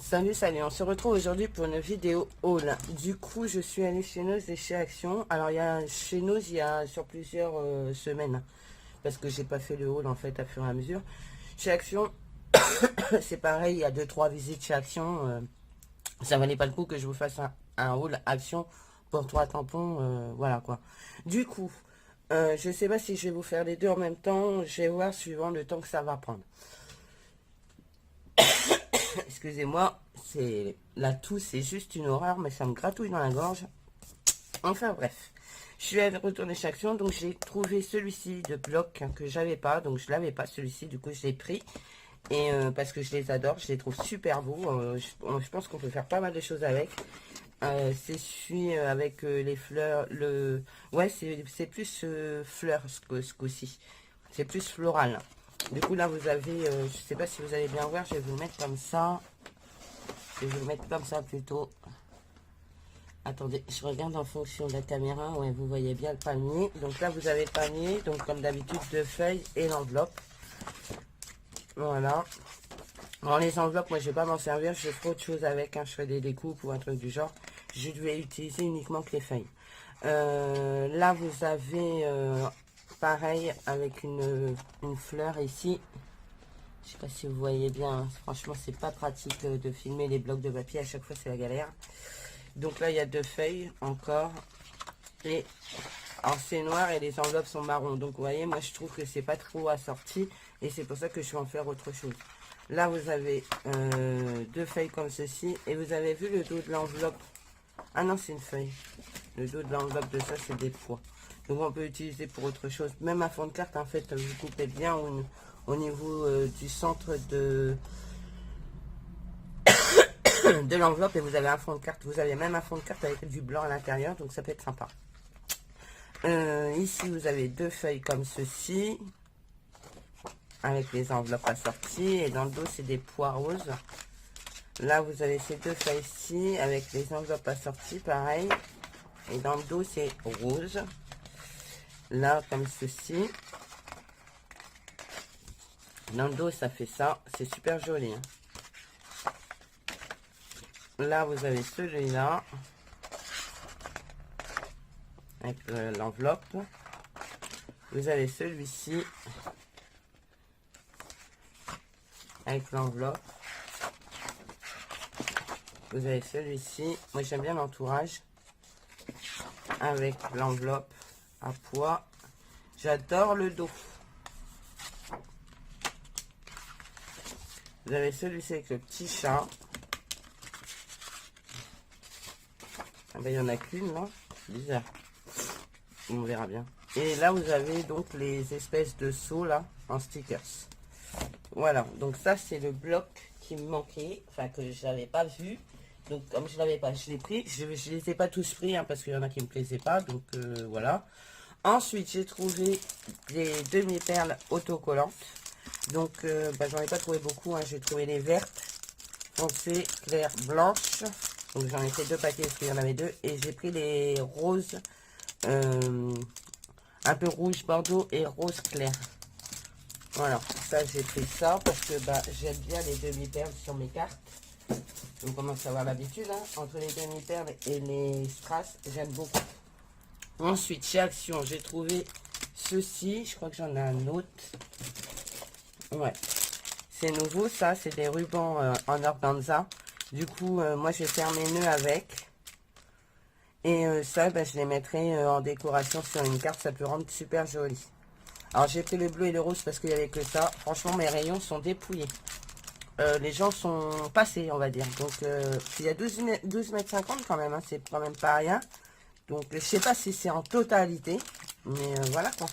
Salut, salut, on se retrouve aujourd'hui pour une vidéo haul. Du coup, je suis allée chez Noz et chez Action. Alors, il y a chez Noz, il y a sur plusieurs semaines, parce que j'ai pas fait le haul en fait à fur et à mesure. Chez Action, c'est pareil, il y a 2-3 visites chez Action. Ça valait pas le coup que je vous fasse un haul Action pour 3 tampons, voilà quoi. Du coup, je sais pas si je vais vous faire les deux en même temps. Je vais voir suivant le temps que ça va prendre. Excusez-moi, c'est la toux, c'est juste une horreur, mais ça me gratouille dans la gorge. Enfin bref, je suis allée retourner chez Action, donc j'ai trouvé celui-ci de bloc que j'avais pas, donc je l'avais pas celui-ci, du coup je l'ai pris. Et parce que je les adore, je les trouve super beaux. Je pense qu'on peut faire pas mal de choses avec. C'est celui avec les fleurs, ouais c'est plus fleurs ce coup-ci. C'est plus floral. Du coup là vous avez, je sais pas si vous allez bien voir, je vais vous le mettre comme ça. Je vais vous le mettre comme ça plutôt. Attendez, je regarde en fonction de la caméra. Ouais, vous voyez bien le panier. Donc là vous avez le panier, donc comme d'habitude 2 feuilles et l'enveloppe. Voilà. Alors les enveloppes, moi je vais pas m'en servir, je ferai autre chose avec, hein. Je fais des découpes ou un truc du genre. Je vais utiliser uniquement que les feuilles. Là vous avez pareil avec une fleur ici. Je sais pas si vous voyez bien, hein. Franchement c'est pas pratique de filmer les blocs de papier, à chaque fois c'est la galère. Donc là il y a 2 feuilles encore. Et alors c'est noir et les enveloppes sont marron. Donc vous voyez, moi je trouve que c'est pas trop assorti. Et c'est pour ça que je vais en faire autre chose. Là vous avez 2 feuilles comme ceci. Et vous avez vu le dos de l'enveloppe. Ah non, c'est une feuille. Le dos de l'enveloppe de ça, c'est des poids. Donc on peut utiliser pour autre chose. Même un fond de carte, en fait, vous coupez bien au niveau du centre de de l'enveloppe. Et vous avez un fond de carte. Vous avez même un fond de carte avec du blanc à l'intérieur. Donc ça peut être sympa. Ici, vous avez 2 feuilles comme ceci. Avec les enveloppes assorties. Et dans le dos, c'est des pois roses. Là, vous avez ces 2 feuilles-ci avec les enveloppes assorties, pareil. Et dans le dos, c'est rose. Là, comme ceci. Dans le dos, ça fait ça. C'est super joli. Hein. Là, vous avez celui-là. Avec l'enveloppe. Vous avez celui-ci. Avec l'enveloppe. Vous avez celui-ci. Moi, j'aime bien l'entourage. Avec l'enveloppe à poids. J'adore le dos. Vous avez celui-ci avec le petit chat. Ah ben, il n'y en a qu'une là. Bizarre. On verra bien. Et là, vous avez donc les espèces de seaux là en stickers. Voilà. Donc ça, c'est le bloc qui me manquait. Enfin, que je n'avais pas vu. Donc comme je l'avais pas, je l'ai pris. Je les ai pas tous pris hein, parce qu'il y en a qui me plaisaient pas. Donc voilà. Ensuite, j'ai trouvé des demi-perles autocollantes. Donc, j'en ai pas trouvé beaucoup. Hein. J'ai trouvé les vertes, foncées, claires, blanches. Donc, j'en ai fait 2 paquets parce qu'il y en avait 2. Et j'ai pris les roses, un peu rouge bordeaux et rose clair. Voilà, ça j'ai pris ça parce que j'aime bien les demi-perles sur mes cartes. On commence à avoir l'habitude. Hein. Entre les demi-perles et les strass, j'aime beaucoup. Ensuite, chez Action, j'ai trouvé ceci. Je crois que j'en ai un autre. Ouais. C'est nouveau, ça. C'est des rubans en organza. Du coup, moi, je vais faire mes nœuds avec. Et ça, je les mettrai en décoration sur une carte. Ça peut rendre super joli. Alors, j'ai pris le bleu et le rose parce qu'il n'y avait que ça. Franchement, mes rayons sont dépouillés. Les gens sont passés, on va dire. Donc, il y a 12 mètres 50 quand même. Hein, c'est quand même pas rien. Donc, je sais pas si c'est en totalité. Mais voilà quoi.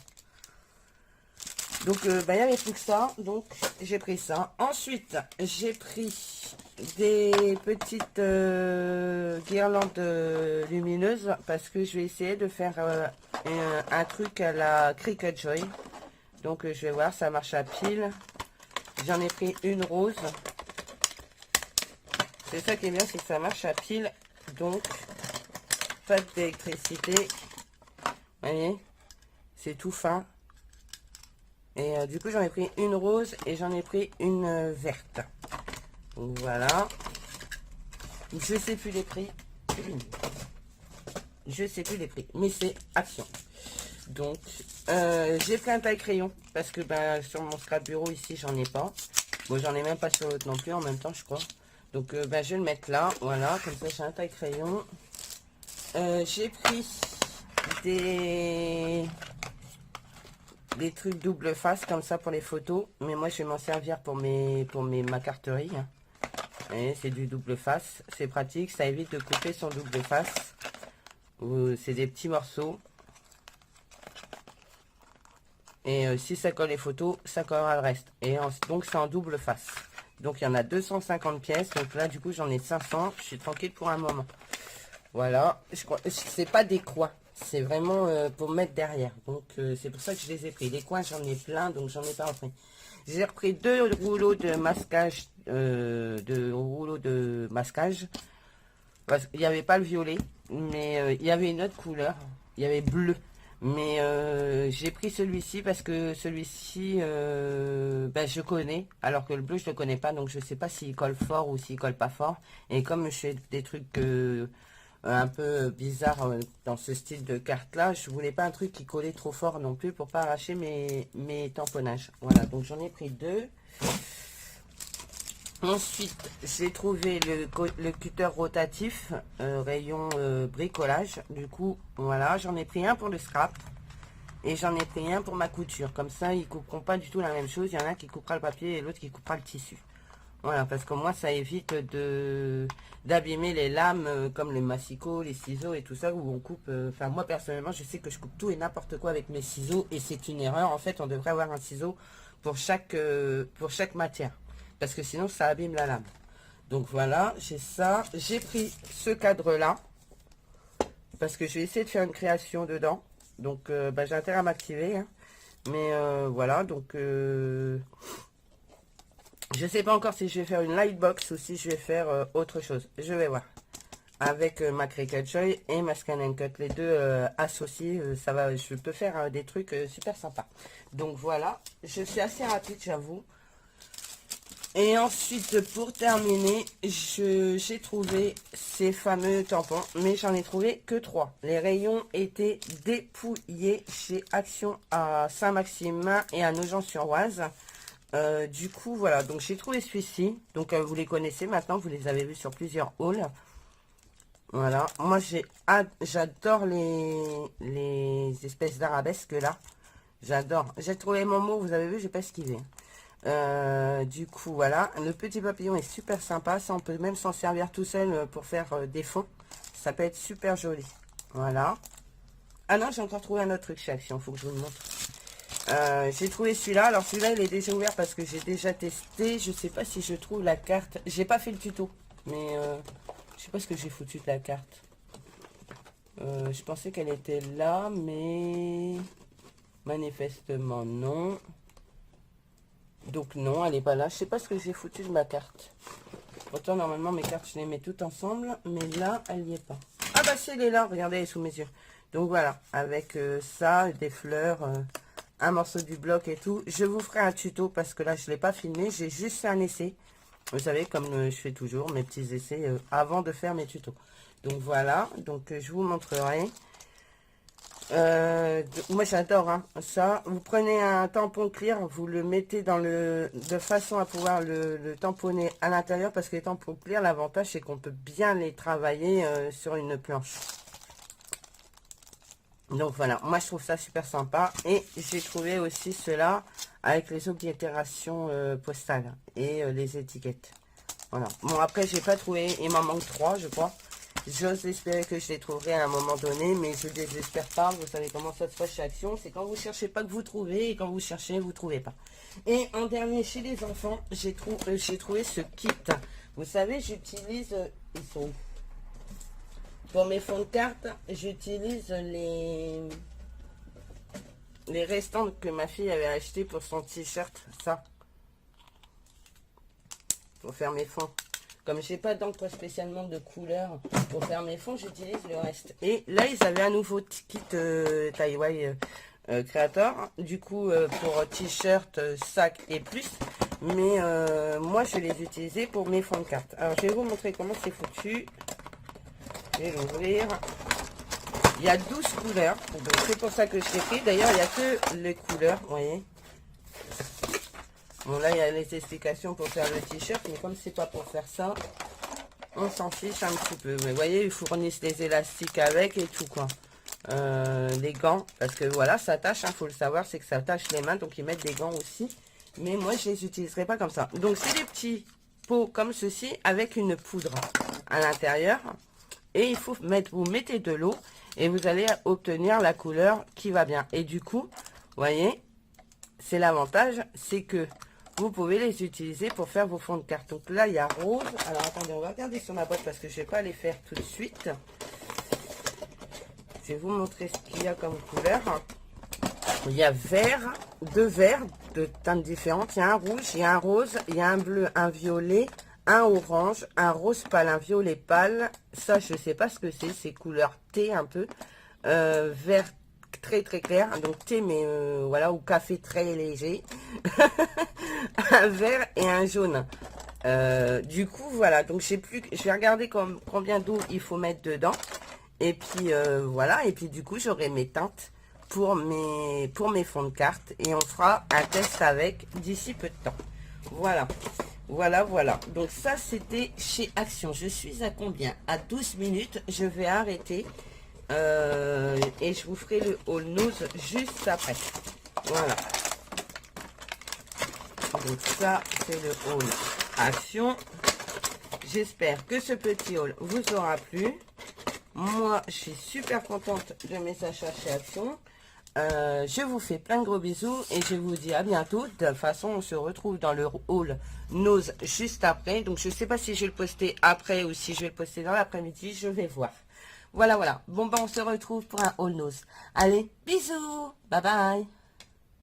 Donc, il n'y avait plus que ça. Donc, j'ai pris ça. Ensuite, j'ai pris des petites guirlandes lumineuses. Parce que je vais essayer de faire un truc à la Cricut Joy. Donc, je vais voir, ça marche à pile. J'en ai pris une rose. C'est ça qui est bien, c'est que ça marche à pile. Donc, pas d'électricité. Vous voyez, c'est tout fin. Et du coup, j'en ai pris une rose et j'en ai pris une verte. Donc, voilà. Je sais plus les prix. Je sais plus les prix. Mais c'est Action. Donc, j'ai pris un taille-crayon. Parce que sur mon scrap bureau ici, j'en ai pas. Bon, j'en ai même pas sur l'autre non plus en même temps, je crois. Donc, je vais le mettre là. Voilà, comme ça, j'ai un taille-crayon. J'ai pris des trucs double face comme ça pour les photos. Mais moi, je vais m'en servir pour ma carterie. Et c'est du double face. C'est pratique, ça évite de couper son double face. C'est des petits morceaux. Et si ça colle les photos, ça collera le reste. Et donc, c'est en double face. Donc, il y en a 250 pièces. Donc là, du coup, j'en ai 500. Je suis tranquille pour un moment. Voilà. C'est pas des coins. C'est vraiment pour mettre derrière. Donc, c'est pour ça que je les ai pris. Les coins, j'en ai plein. Donc, j'en ai pas repris. J'ai repris 2 rouleaux de masquage. Parce qu'il n'y avait pas le violet. Mais il y avait une autre couleur. Il y avait bleu. Mais j'ai pris celui-ci parce que celui-ci, je connais. Alors que le bleu, je ne le connais pas. Donc, je ne sais pas s'il colle fort ou s'il colle pas fort. Et comme je fais des trucs un peu bizarres dans ce style de carte-là, je voulais pas un truc qui collait trop fort non plus pour pas arracher mes tamponnages. Voilà, donc j'en ai pris 2. Ensuite, j'ai trouvé le cutter rotatif, rayon bricolage. Du coup, voilà, j'en ai pris un pour le scrap. Et j'en ai pris un pour ma couture. Comme ça, ils ne couperont pas du tout la même chose. Il y en a un qui coupera le papier et l'autre qui coupera le tissu. Voilà, parce que moi, ça évite d'abîmer les lames comme les massicots, les ciseaux et tout ça, où on coupe... Enfin, moi, personnellement, je sais que je coupe tout et n'importe quoi avec mes ciseaux. Et c'est une erreur. En fait, on devrait avoir un ciseau pour chaque matière. Parce que sinon, ça abîme la lame. Donc, voilà, j'ai ça. J'ai pris ce cadre-là. Parce que je vais essayer de faire une création dedans. Donc, j'ai intérêt à m'activer. Hein. Mais, voilà, donc... je sais pas encore si je vais faire une lightbox ou si je vais faire autre chose. Je vais voir. Avec ma Cricut Joy et ma Scan & Cut. Les deux associés, ça va, je peux faire des trucs super sympas. Donc, voilà. Je suis assez rapide, j'avoue. Et ensuite, pour terminer, j'ai trouvé ces fameux tampons, mais j'en ai trouvé que 3. Les rayons étaient dépouillés chez Action à Saint-Maximin et à Nogent-sur-Oise. Du coup, voilà, donc j'ai trouvé celui-ci. Donc, vous les connaissez maintenant, vous les avez vus sur plusieurs hauls. Voilà, moi j'adore les espèces d'arabesques là. J'adore. J'ai trouvé mon mot, vous avez vu, j'ai pas esquivé. Du coup, voilà. Le petit papillon est super sympa. Ça, on peut même s'en servir tout seul pour faire des fonds. Ça peut être super joli. Voilà. Ah non, j'ai encore trouvé un autre truc chez Action. Faut que je vous le montre. J'ai trouvé celui-là. Alors, celui-là, il est déjà ouvert parce que j'ai déjà testé. Je sais pas si je trouve la carte. J'ai pas fait le tuto. Mais je sais pas ce que j'ai foutu de la carte. Je pensais qu'elle était là, mais manifestement non. Donc non, elle n'est pas là. Je sais pas ce que j'ai foutu de ma carte. Pourtant, normalement, mes cartes, je les mets toutes ensemble. Mais là, elle n'y est pas. Ah bah si, elle est là. Regardez, elle est sous mes yeux. Donc voilà, avec ça, des fleurs, un morceau du bloc et tout. Je vous ferai un tuto parce que là, je ne l'ai pas filmé. J'ai juste fait un essai. Vous savez, comme je fais toujours, mes petits essais avant de faire mes tutos. Donc voilà, donc je vous montrerai. Moi j'adore hein, ça. Vous prenez un tampon clear, vous le mettez de façon à pouvoir le tamponner à l'intérieur, parce que les tampons clear, l'avantage c'est qu'on peut bien les travailler sur une planche. Donc voilà, moi je trouve ça super sympa. Et j'ai trouvé aussi cela avec les oblitérations postales et les étiquettes. Voilà. Bon après j'ai pas trouvé, il m'en manque 3 je crois. J'ose espérer que je les trouverai à un moment donné, mais je ne désespère pas. Vous savez comment ça se passe chez Action. C'est quand vous cherchez pas que vous trouvez, et quand vous cherchez, vous trouvez pas. Et en dernier, chez les enfants, j'ai trouvé ce kit. Vous savez, j'utilise... ils sont où? Pour mes fonds de carte, j'utilise les restants que ma fille avait acheté pour son t-shirt. Ça. Pour faire mes fonds. Comme je n'ai pas d'encre spécialement de couleur pour faire mes fonds, j'utilise le reste. Et là, ils avaient un nouveau kit Taiwan Creator. Du coup, pour t-shirt, sac et plus. Mais moi, je les utilisais pour mes fonds de carte. Alors, je vais vous montrer comment c'est foutu. Je vais l'ouvrir. Il y a 12 couleurs. C'est pour ça que je l'ai pris. D'ailleurs, il n'y a que les couleurs, vous voyez. Bon, là, il y a les explications pour faire le t-shirt. Mais comme c'est pas pour faire ça, on s'en fiche un petit peu. Mais vous voyez, ils fournissent des élastiques avec et tout, quoi. Les gants. Parce que, voilà, ça tâche. Il faut le savoir, c'est que ça tâche les mains. Donc, ils mettent des gants aussi. Mais moi, je les utiliserai pas comme ça. Donc, c'est des petits pots comme ceci avec une poudre à l'intérieur. Et il faut mettre, vous mettez de l'eau et vous allez obtenir la couleur qui va bien. Et du coup, vous voyez, c'est l'avantage, c'est que vous pouvez les utiliser pour faire vos fonds de carte. Donc là, il y a rose. Alors, attendez, on va regarder sur ma boîte parce que je ne vais pas les faire tout de suite. Je vais vous montrer ce qu'il y a comme couleur. Il y a vert, deux verts de teintes différentes. Il y a un rouge, il y a un rose, il y a un bleu, un violet, un orange, un rose pâle, un violet pâle. Ça, je ne sais pas ce que c'est couleur thé un peu. Vert très très clair, donc thé, mais voilà, ou café très léger. Un vert et un jaune. Du coup, voilà, donc je vais regarder combien d'eau il faut mettre dedans. Et puis, voilà, et puis du coup, j'aurai mes teintes pour mes fonds de carte et on fera un test avec d'ici peu de temps. Voilà, voilà. Donc ça, c'était chez Action. Je suis à combien? À 12 minutes. Je vais arrêter et je vous ferai le haul nose juste après. Voilà. Donc ça, c'est le haul Action. J'espère que ce petit haul vous aura plu. Moi, je suis super contente de mes achats chez Action. Je vous fais plein de gros bisous et je vous dis à bientôt. De toute façon, on se retrouve dans le haul nose juste après. Donc, je ne sais pas si je vais le poster après ou si je vais le poster dans l'après-midi. Je vais voir. Voilà. Bon, ben, on se retrouve pour un haul nose. Allez, bisous. Bye bye.